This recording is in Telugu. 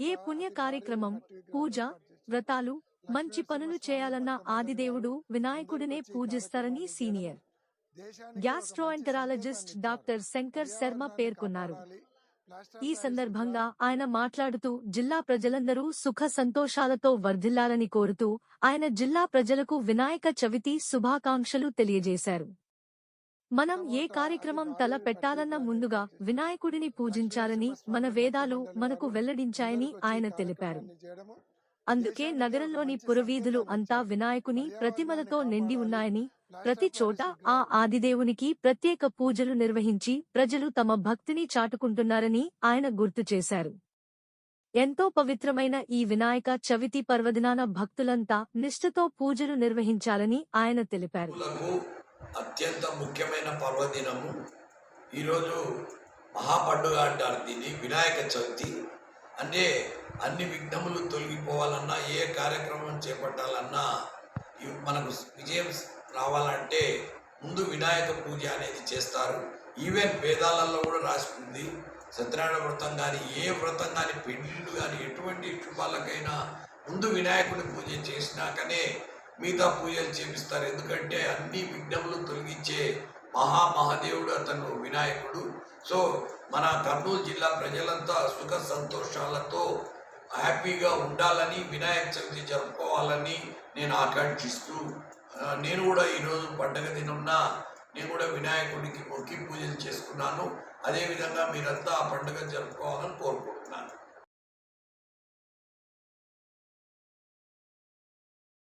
ఏ పుణ్య కార్యక్రమం, పూజ, వ్రతాలు, మంచి పనులు చేయాలన్నా ఆదిదేవుడు వినాయకుడినే పూజిస్తారని senior gastroenterologist doctor Shankar Sharma పేర్కొన్నారు. ఈ సందర్భంగా ఆయన మాట్లాడుతూ జిల్లా ప్రజలందరూ సుఖ సంతోషాలతో వర్ధిల్లాలని కోరుతూ ఆయన జిల్లా ప్రజలకు వినాయక చవితి శుభాకాంక్షలు తెలియజేశారు. మనం ఏ కార్యక్రమం తల పెట్టాలన్న ముందుగా వినాయకుడిని పూజించాలని మన వేదాలు మనకు వెల్లడించాయని ఆయన తెలిపారు. అందుకే నగరంలోని పురవీధులు అంతా వినాయకుని ప్రతిమలతో నిండి ఉన్నాయని, ప్రతి చోట ఆ ఆదిదేవునికి ప్రత్యేక పూజలు నిర్వహించి ప్రజలు తమ భక్తిని చాటుకుంటున్నారని ఆయన గుర్తు చేశారు. ఎంతో పవిత్రమైన ఈ వినాయక చవితి పర్వదినాన భక్తులంతా నిష్ఠతో పూజలు నిర్వహించాలని ఆయన తెలిపారు. అత్యంత ముఖ్యమైన పర్వదినము ఈరోజు మహాపండుగ అంటారు దీన్ని, వినాయక చవితి. అంటే అన్ని విఘ్నములు తొలగిపోవాలన్నా, ఏ కార్యక్రమం చేపట్టాలన్నా, మనకు విజయం రావాలంటే ముందు వినాయక పూజ అనేది చేస్తారు. ఈవెన్ వేదాలలో కూడా రాసుకుంది. సత్యనారాయణ వ్రతం కానీ, ఏ వ్రతం కానీ, పెళ్ళిళ్ళు కానీ, ఎటువంటి శుభాలకైనా ముందు వినాయకుడి పూజ చేసినాకనే మిగతా పూజలు చేపిస్తారు. ఎందుకంటే అన్ని విఘ్నములు తొలగించే మహాదేవుడు అతను వినాయకుడు. సో మన కర్నూలు జిల్లా ప్రజలంతా సుఖ సంతోషాలతో హ్యాపీగా ఉండాలని, వినాయక చవితి జరుపుకోవాలని నేను ఆకాంక్షిస్తూ, నేను కూడా ఈరోజు పండగ దినంన నేను కూడా వినాయకుడికి మొక్కి పూజలు చేసుకున్నాను. అదేవిధంగా మీరంతా ఆ పండుగ జరుపుకోవాలని కోరుకుంటున్నాను.